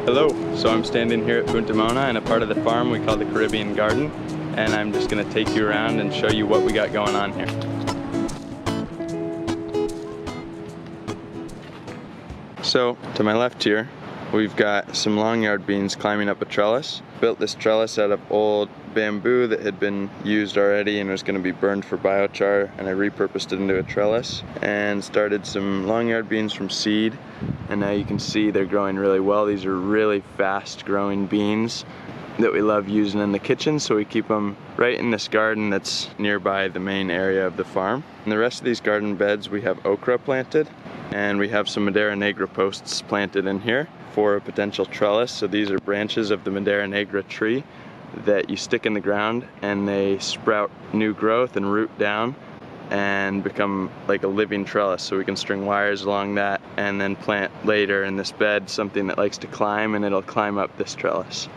Hello, so I'm standing here at Punta Mona in a part of the farm we call the Caribbean Garden, and I'm just going to take you around and show you what we got going on here. So, to my left here, we've got some long yard beans climbing up a trellis. Built this trellis out of old bamboo that had been used already and was going to be burned for biochar, and I repurposed it into a trellis and started some long yard beans from seed, and now you can see they're growing really well. These are really fast growing beans that we love using in the kitchen, so we keep them right in this garden that's nearby the main area of the farm. In the rest of these garden beds we have okra planted, and we have some Madeira Negra posts planted in here for a potential trellis. So these are branches of the Madeira Negra tree that you stick in the ground and they sprout new growth and root down and become like a living trellis. So we can string wires along that and then plant later in this bed something that likes to climb, and it'll climb up this trellis.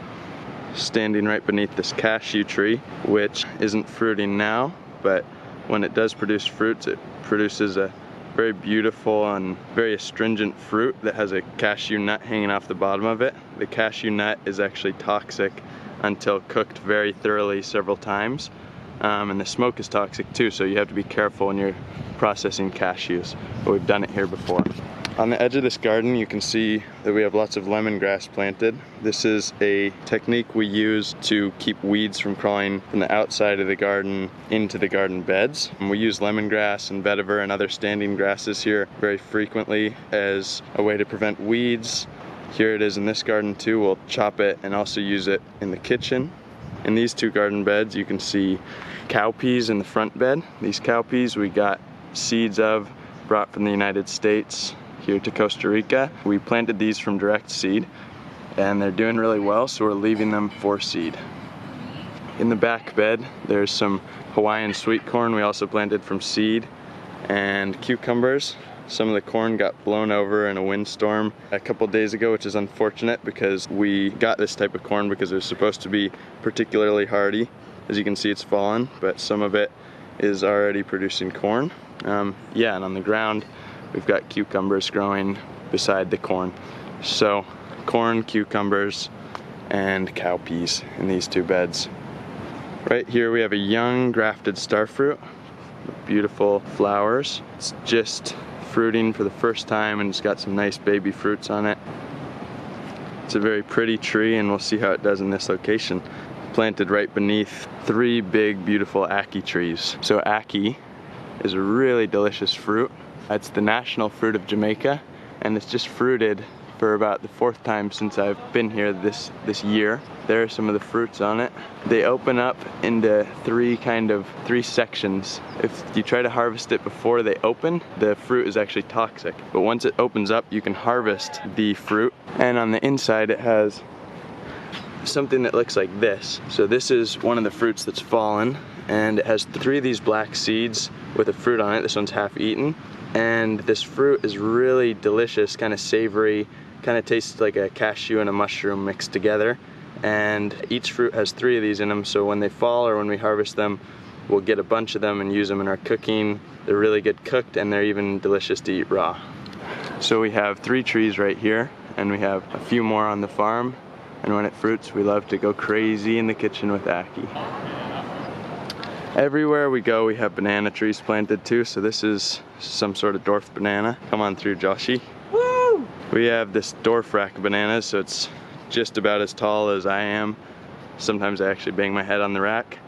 Standing right beneath this cashew tree, which isn't fruiting now, but when it does produce fruits, it produces a very beautiful and very astringent fruit that has a cashew nut hanging off the bottom of it. The cashew nut is actually toxic until cooked very thoroughly several times, and the smoke is toxic too, so you have to be careful when you're processing cashews, but we've done it here before. On the edge of this garden you can see that we have lots of lemongrass planted. This is a technique we use to keep weeds from crawling from the outside of the garden into the garden beds. And we use lemongrass and vetiver and other standing grasses here very frequently as a way to prevent weeds. Here it is in this garden too. We'll chop it and also use it in the kitchen. In these two garden beds you can see cowpeas in the front bed. These cowpeas we got seeds of, brought from the United States here to Costa Rica. We planted these from direct seed and they're doing really well, so we're leaving them for seed. In the back bed there's some Hawaiian sweet corn we also planted from seed, and cucumbers. Some of the corn got blown over in a windstorm a couple days ago, which is unfortunate because we got this type of corn because it was supposed to be particularly hardy. As you can see, it's fallen, but some of it is already producing corn. And on the ground we've got cucumbers growing beside the corn. So corn, cucumbers, and cowpeas in these two beds. Right here we have a young grafted starfruit with beautiful flowers. It's just fruiting for the first time and it's got some nice baby fruits on it. It's a very pretty tree and we'll see how it does in this location. Planted right beneath three big beautiful ackee trees. So ackee is a really delicious fruit. It's the national fruit of Jamaica, and it's just fruited for about the fourth time since I've been here this year. There are some of the fruits on it. They open up into three sections. If you try to harvest it before they open, the fruit is actually toxic. But once it opens up, you can harvest the fruit, and on the inside it has something that looks like this. So this is one of the fruits that's fallen, and it has three of these black seeds with a fruit on it. This one's half eaten. And this fruit is really delicious, kind of savory, kind of tastes like a cashew and a mushroom mixed together. And each fruit has three of these in them, so when they fall or when we harvest them, we'll get a bunch of them and use them in our cooking. They're really good cooked and they're even delicious to eat raw. So we have three trees right here, and we have a few more on the farm. And when it fruits, we love to go crazy in the kitchen with ackee. Everywhere we go we have banana trees planted too, so this is some sort of dwarf banana. Come on through, Joshy. Woo! We have this dwarf rack banana, so it's just about as tall as I am. Sometimes I actually bang my head on the rack.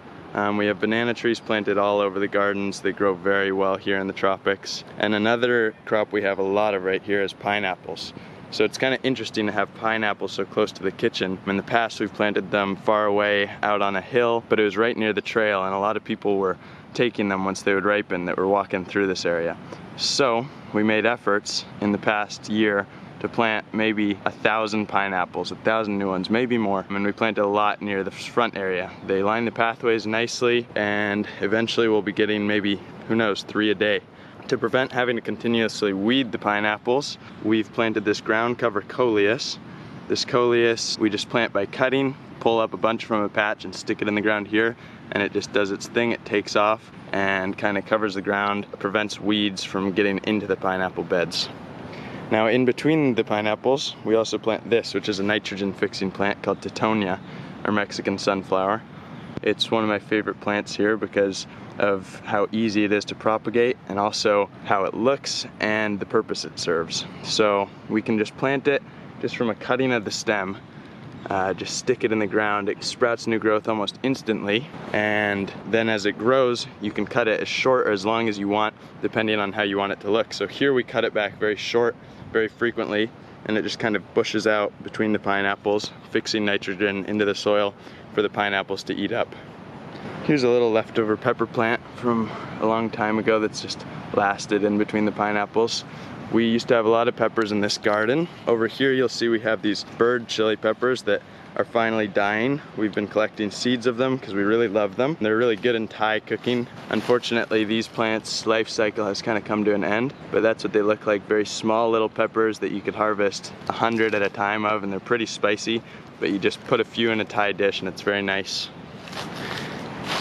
We have banana trees planted all over the gardens. They grow very well here in the tropics. And another crop we have a lot of right here is pineapples. So it's kind of interesting to have pineapples so close to the kitchen. In the past we've planted them far away out on a hill, but it was right near the trail, and a lot of people were taking them once they would ripen that were walking through this area. So we made efforts in the past year to plant maybe 1,000 pineapples, 1,000 new ones, maybe more. And we planted a lot near the front area. They line the pathways nicely, and eventually we'll be getting maybe, who knows, 3 a day. To prevent having to continuously weed the pineapples, we've planted this ground cover coleus. This coleus we just plant by cutting, pull up a bunch from a patch and stick it in the ground here, and it just does its thing. It takes off and kind of covers the ground, prevents weeds from getting into the pineapple beds. Now in between the pineapples, we also plant this, which is a nitrogen fixing plant called Titonia, or Mexican sunflower. It's one of my favorite plants here because of how easy it is to propagate and also how it looks and the purpose it serves. So we can just plant it just from a cutting of the stem, just stick it in the ground. It sprouts new growth almost instantly, and then as it grows you can cut it as short or as long as you want depending on how you want it to look. So here we cut it back very short very frequently, and it just kind of bushes out between the pineapples, fixing nitrogen into the soil for the pineapples to eat up. Here's a little leftover pepper plant from a long time ago that's just lasted in between the pineapples. We used to have a lot of peppers in this garden. Over here you'll see we have these bird chili peppers that are finally dying. We've been collecting seeds of them because we really love them. They're really good in Thai cooking. Unfortunately, these plants' life cycle has kind of come to an end, but that's what they look like. Very small little peppers that you could harvest 100 at a time of, and they're pretty spicy, but you just put a few in a Thai dish and it's very nice.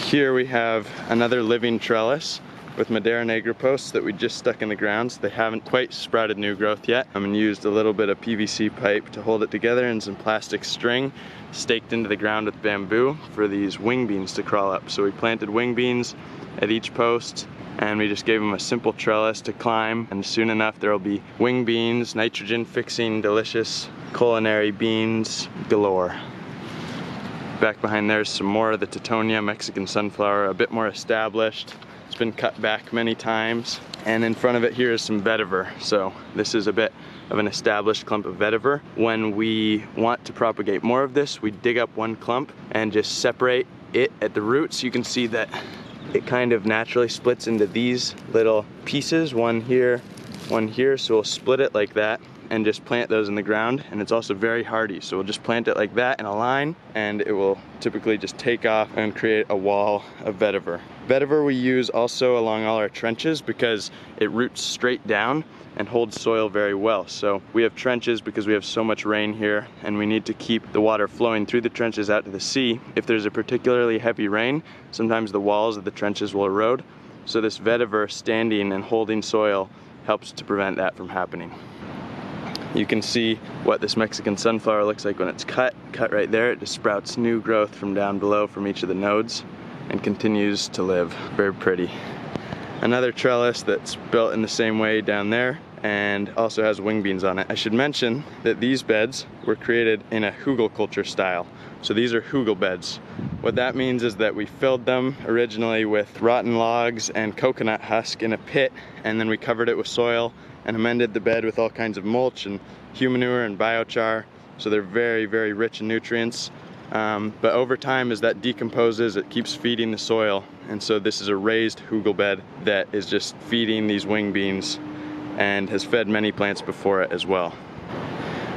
Here we have another living trellis with Madeira Negra posts that we just stuck in the ground, so they haven't quite sprouted new growth yet. And used a little bit of PVC pipe to hold it together and some plastic string staked into the ground with bamboo for these wing beans to crawl up. So we planted wing beans at each post and we just gave them a simple trellis to climb, and soon enough there will be wing beans, nitrogen fixing, delicious culinary beans galore. Back behind there is some more of the Titonia Mexican sunflower, a bit more established. It's been cut back many times. And in front of it here is some vetiver. So this is a bit of an established clump of vetiver. When we want to propagate more of this, we dig up one clump and just separate it at the roots. You can see that it kind of naturally splits into these little pieces, one here, so we'll split it like that and just plant those in the ground. And it's also very hardy, so we'll just plant it like that in a line and it will typically just take off and create a wall of vetiver. Vetiver we use also along all our trenches because it roots straight down and holds soil very well. So we have trenches because we have so much rain here and we need to keep the water flowing through the trenches out to the sea. If there's a particularly heavy rain, sometimes the walls of the trenches will erode. So this vetiver standing and holding soil helps to prevent that from happening. You can see what this Mexican sunflower looks like when it's cut right there. It just sprouts new growth from down below from each of the nodes and continues to live. Very pretty. Another trellis that's built in the same way down there and also has wing beans on it. I should mention that these beds were created in a hugelculture style. So these are hugelbeds. What that means is that we filled them originally with rotten logs and coconut husk in a pit, and then we covered it with soil and amended the bed with all kinds of mulch and human manure and biochar. So they're very, very rich in nutrients. But over time, as that decomposes, it keeps feeding the soil. And so this is a raised hugelbed that is just feeding these wing beans and has fed many plants before it as well.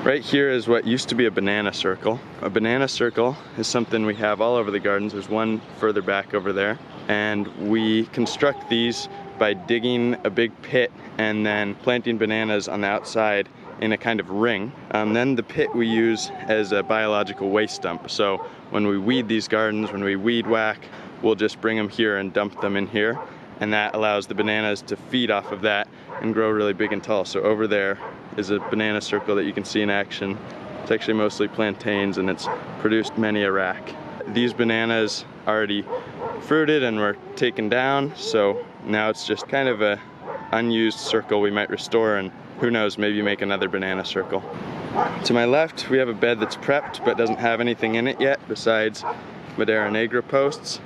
Right here is what used to be a banana circle. A banana circle is something we have all over the gardens. There's one further back over there. And we construct these by digging a big pit and then planting bananas on the outside in a kind of ring. Then the pit we use as a biological waste dump. So when we weed these gardens, when we weed whack, we'll just bring them here and dump them in here. And that allows the bananas to feed off of that and grow really big and tall. So over there is a banana circle that you can see in action. It's actually mostly plantains and it's produced many a rack. These bananas already fruited and were taken down, so now it's just kind of a unused circle we might restore, and who knows, maybe make another banana circle. To my left we have a bed that's prepped but doesn't have anything in it yet besides Madeira Negra posts.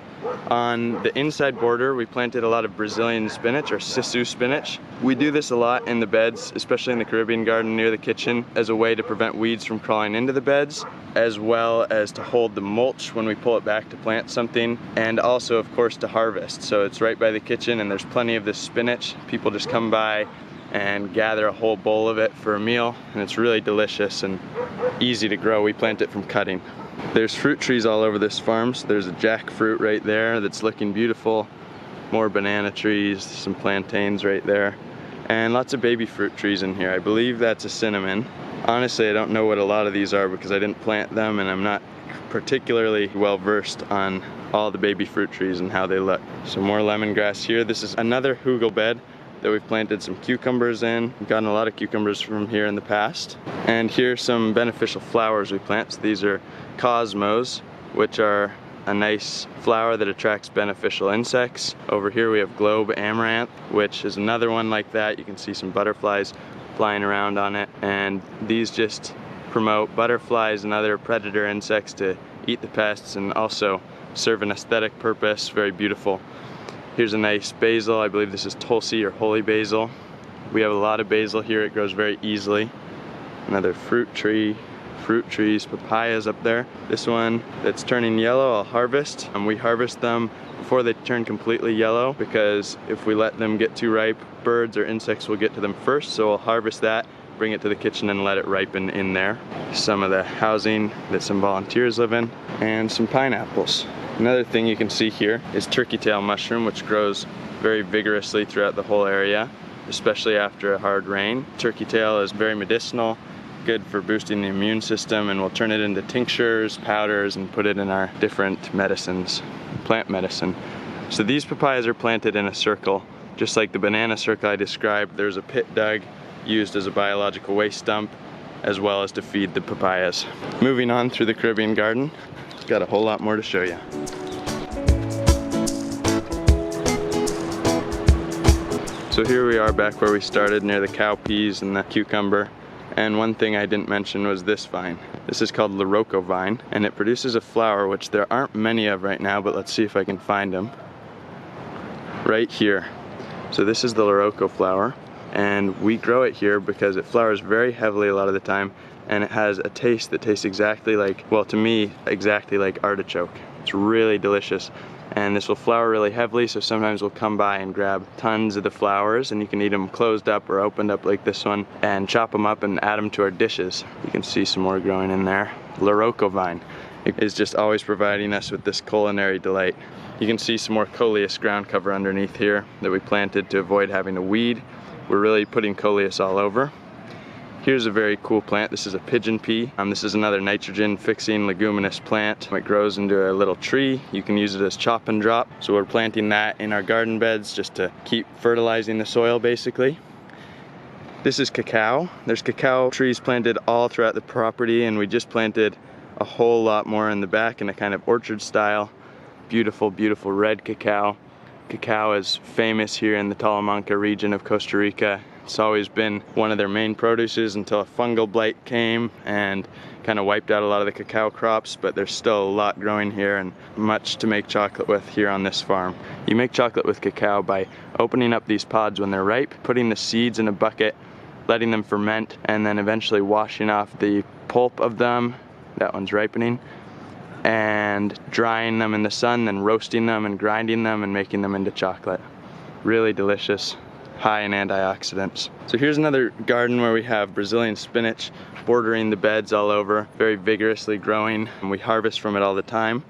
On the inside border we planted a lot of Brazilian spinach or sisu spinach. We do this a lot in the beds, especially in the Caribbean garden near the kitchen, as a way to prevent weeds from crawling into the beds, as well as to hold the mulch when we pull it back to plant something, and also of course to harvest. So it's right by the kitchen and there's plenty of this spinach. People just come by and gather a whole bowl of it for a meal, and it's really delicious and easy to grow. We plant it from cutting. There's fruit trees all over this farm. So there's a jackfruit right there that's looking beautiful. More banana trees, some plantains right there. And lots of baby fruit trees in here. I believe that's a cinnamon. Honestly, I don't know what a lot of these are because I didn't plant them and I'm not particularly well versed on all the baby fruit trees and how they look. So more lemongrass here. This is another hugelbed that we've planted some cucumbers in. We've gotten a lot of cucumbers from here in the past. And here's some beneficial flowers we plant. So these are cosmos, which are a nice flower that attracts beneficial insects. Over here we have globe amaranth, which is another one like that. You can see some butterflies flying around on it, and these just promote butterflies and other predator insects to eat the pests and also serve an aesthetic purpose. Very beautiful. Here's a nice basil. I believe this is Tulsi or holy basil. We have a lot of basil here. It grows very easily. Another fruit tree. Fruit trees, papayas up there. This one that's turning yellow, I'll harvest. We harvest them before they turn completely yellow, because if we let them get too ripe, birds or insects will get to them first. So I'll harvest that, bring it to the kitchen and let it ripen in there. Some of the housing that some volunteers live in, and some pineapples. Another thing you can see here is turkey tail mushroom, which grows very vigorously throughout the whole area, especially after a hard rain. Turkey tail is very medicinal, good for boosting the immune system, and we'll turn it into tinctures, powders, and put it in our different medicines, plant medicine. So these papayas are planted in a circle, just like the banana circle I described. There's a pit dug used as a biological waste dump, as well as to feed the papayas. Moving on through the Caribbean garden, got a whole lot more to show you. So here we are back where we started, near the cowpeas and the cucumber. And one thing I didn't mention was this vine. This is called Lirocco vine, and it produces a flower which there aren't many of right now, but let's see if I can find them. Right here. So this is the Lirocco flower, and we grow it here because it flowers very heavily a lot of the time, and it has a taste that tastes exactly like, well, to me, exactly like artichoke. It's really delicious. And this will flower really heavily, so sometimes we'll come by and grab tons of the flowers, and you can eat them closed up or opened up like this one, and chop them up and add them to our dishes. You can see some more growing in there. Lirocco vine. It is just always providing us with this culinary delight. You can see some more coleus ground cover underneath here that we planted to avoid having a weed. We're really putting coleus all over. Here's a very cool plant. This is a pigeon pea. This is another nitrogen fixing leguminous plant. It grows into a little tree. You can use it as chop and drop. So we're planting that in our garden beds just to keep fertilizing the soil, basically. This is cacao. There's cacao trees planted all throughout the property, and we just planted a whole lot more in the back in a kind of orchard style. Beautiful, beautiful red cacao. Cacao is famous here in the Talamanca region of Costa Rica. It's always been one of their main produces until a fungal blight came and kind of wiped out a lot of the cacao crops, but there's still a lot growing here and much to make chocolate with here on this farm. You make chocolate with cacao by opening up these pods when they're ripe, putting the seeds in a bucket, letting them ferment, and then eventually washing off the pulp of them, that one's ripening, and drying them in the sun, then roasting them and grinding them and making them into chocolate. Really delicious, high in antioxidants. So here's another garden where we have Brazilian spinach bordering the beds all over, very vigorously growing, and we harvest from it all the time.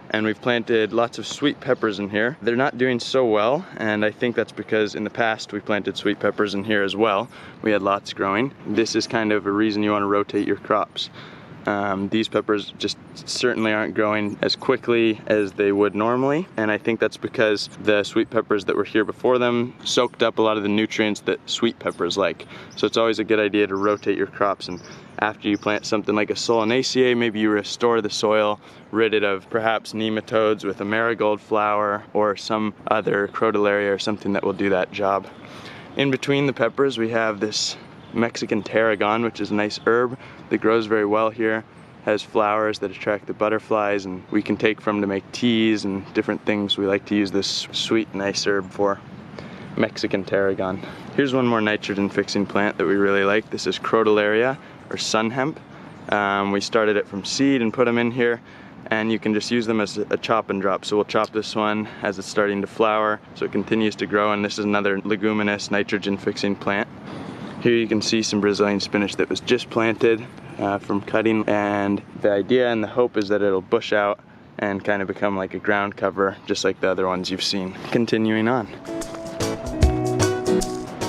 And we've planted lots of sweet peppers in here. They're not doing so well, and I think that's because in the past we planted sweet peppers in here as well. We had lots growing. This is kind of a reason you want to rotate your crops. These peppers just certainly aren't growing as quickly as they would normally, and I think that's because the sweet peppers that were here before them soaked up a lot of the nutrients that sweet peppers like. So it's always a good idea to rotate your crops, and after you plant something like a Solanaceae, maybe you restore the soil, rid it of perhaps nematodes with a marigold flower or some other crotalaria or something that will do that job. In between the peppers we have this Mexican tarragon, which is a nice herb that grows very well here, has flowers that attract the butterflies, and we can take from to make teas and different things. We like to use this sweet, nice herb for. Mexican tarragon. Here's one more nitrogen fixing plant that we really like. This is crotalaria or sun hemp. We started it from seed and put them in here, and you can just use them as a chop and drop. So we'll chop this one as it's starting to flower so it continues to grow, and this is another leguminous nitrogen fixing plant. Here you can see some Brazilian spinach that was just planted from cutting, and the idea and the hope is that it'll bush out and kind of become like a ground cover, just like the other ones you've seen. Continuing on.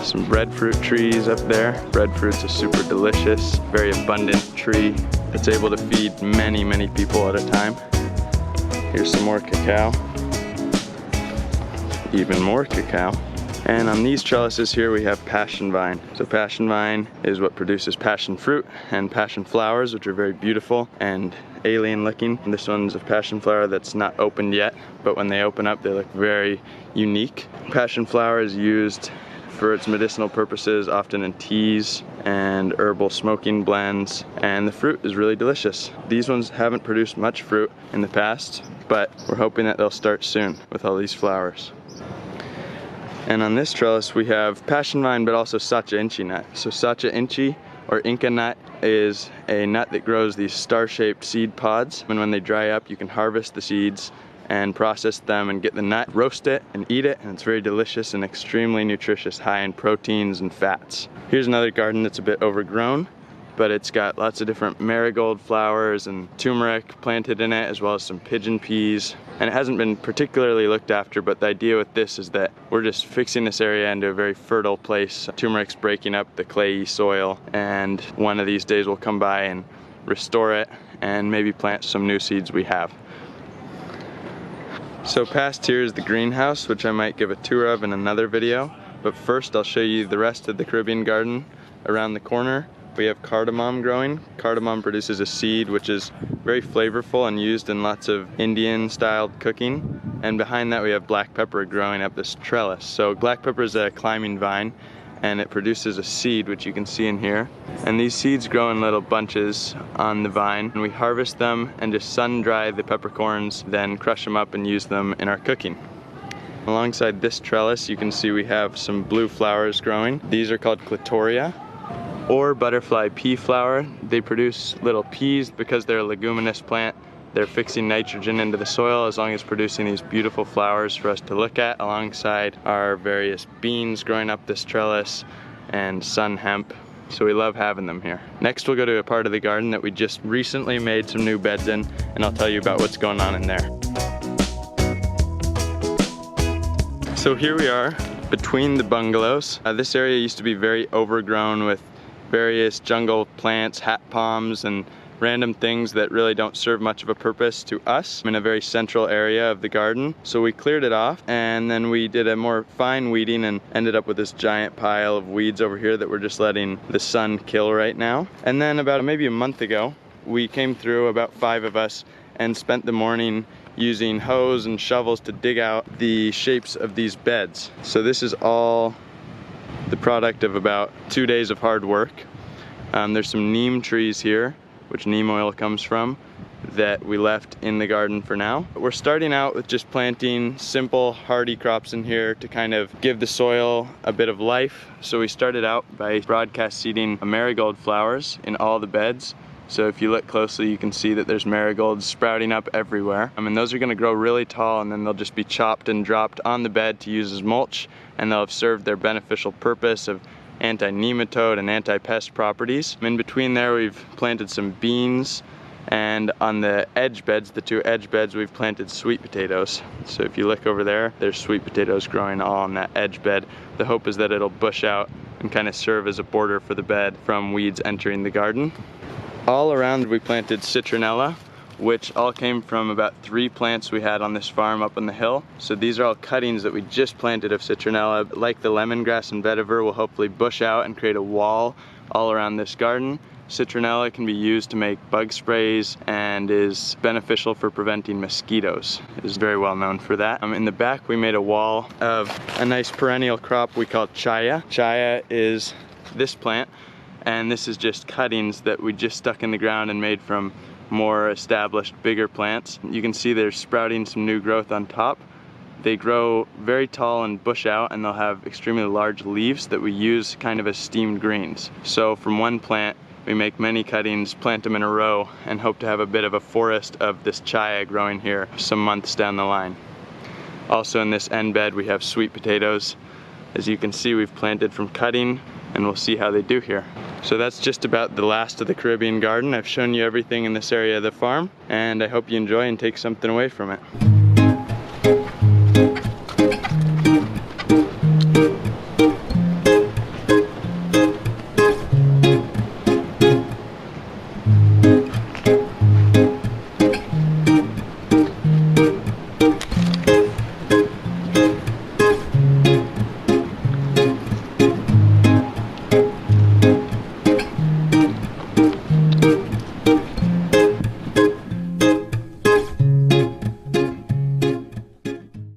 Some breadfruit trees up there. Breadfruit's a super delicious, very abundant tree. It's able to feed many, many people at a time. Here's some more cacao. Even more cacao. And on these trellises here we have passion vine. So passion vine is what produces passion fruit and passion flowers, which are very beautiful and alien looking. This one's a passion flower that's not opened yet, but when they open up they look very unique. Passion flower is used for its medicinal purposes, often in teas and herbal smoking blends, and the fruit is really delicious. These ones haven't produced much fruit in the past, but we're hoping that they'll start soon with all these flowers. And on this trellis we have passion vine, but also sacha inchi nut. So sacha inchi, or Inca nut, is a nut that grows these star-shaped seed pods, and when they dry up you can harvest the seeds and process them and get the nut, roast it and eat it, and it's very delicious and extremely nutritious, high in proteins and fats. Here's another garden that's a bit overgrown, but it's got lots of different marigold flowers and turmeric planted in it, as well as some pigeon peas. And it hasn't been particularly looked after, but the idea with this is that we're just fixing this area into a very fertile place. Turmeric's breaking up the clayey soil, and one of these days we'll come by and restore it and maybe plant some new seeds we have. So past here is the greenhouse, which I might give a tour of in another video, but first I'll show you the rest of the Caribbean garden. Around the corner we have cardamom growing. Cardamom produces a seed which is very flavorful and used in lots of Indian styled cooking, and behind that we have black pepper growing up this trellis. So black pepper is a climbing vine, and it produces a seed, which you can see in here. And these seeds grow in little bunches on the vine, and we harvest them and just sun dry the peppercorns, then crush them up and use them in our cooking. Alongside this trellis you can see we have some blue flowers growing. These are called clitoria, or butterfly pea flower. They produce little peas because they're a leguminous plant. They're fixing nitrogen into the soil as long as producing these beautiful flowers for us to look at, alongside our various beans growing up this trellis and sun hemp. So we love having them here. Next we'll go to a part of the garden that we just recently made some new beds in, and I'll tell you about what's going on in there. So here we are between the bungalows. This area used to be very overgrown with various jungle plants, hat palms, and random things that really don't serve much of a purpose to us in a very central area of the garden. So we cleared it off, and then we did a more fine weeding and ended up with this giant pile of weeds over here that we're just letting the sun kill right now. And then about maybe a month ago, we came through, about 5 of us, and spent the morning using hoes and shovels to dig out the shapes of these beds. So this is all the product of about 2 days of hard work. There's some neem trees here, which neem oil comes from, that we left in the garden for now. We're starting out with just planting simple hardy crops in here to kind of give the soil a bit of life. So we started out by broadcast seeding marigold flowers in all the beds. So if you look closely you can see that there's marigolds sprouting up everywhere. Those are going to grow really tall, and then they'll just be chopped and dropped on the bed to use as mulch, and they'll have served their beneficial purpose of anti-nematode and anti-pest properties. In between there we've planted some beans, and on the edge beds, the 2 edge beds, we've planted sweet potatoes. So if you look over there, there's sweet potatoes growing all on that edge bed. The hope is that it'll bush out and kind of serve as a border for the bed from weeds entering the garden. All around we planted citronella, which all came from about 3 plants we had on this farm up on the hill. So these are all cuttings that we just planted of citronella. Like the lemongrass and vetiver, will hopefully bush out and create a wall all around this garden. Citronella can be used to make bug sprays and is beneficial for preventing mosquitoes. It is very well known for that. In the back we made a wall of a nice perennial crop we call chaya. Chaya is this plant, and this is just cuttings that we just stuck in the ground and made from more established, bigger plants. You can see they're sprouting some new growth on top. They grow very tall and bush out, and they'll have extremely large leaves that we use kind of as steamed greens. So from one plant we make many cuttings, plant them in a row, and hope to have a bit of a forest of this chaya growing here some months down the line. Also in this end bed we have sweet potatoes. As you can see, we've planted from cutting, and we'll see how they do here. So that's just about the last of the Caribbean garden. I've shown you everything in this area of the farm, and I hope you enjoy and take something away from it.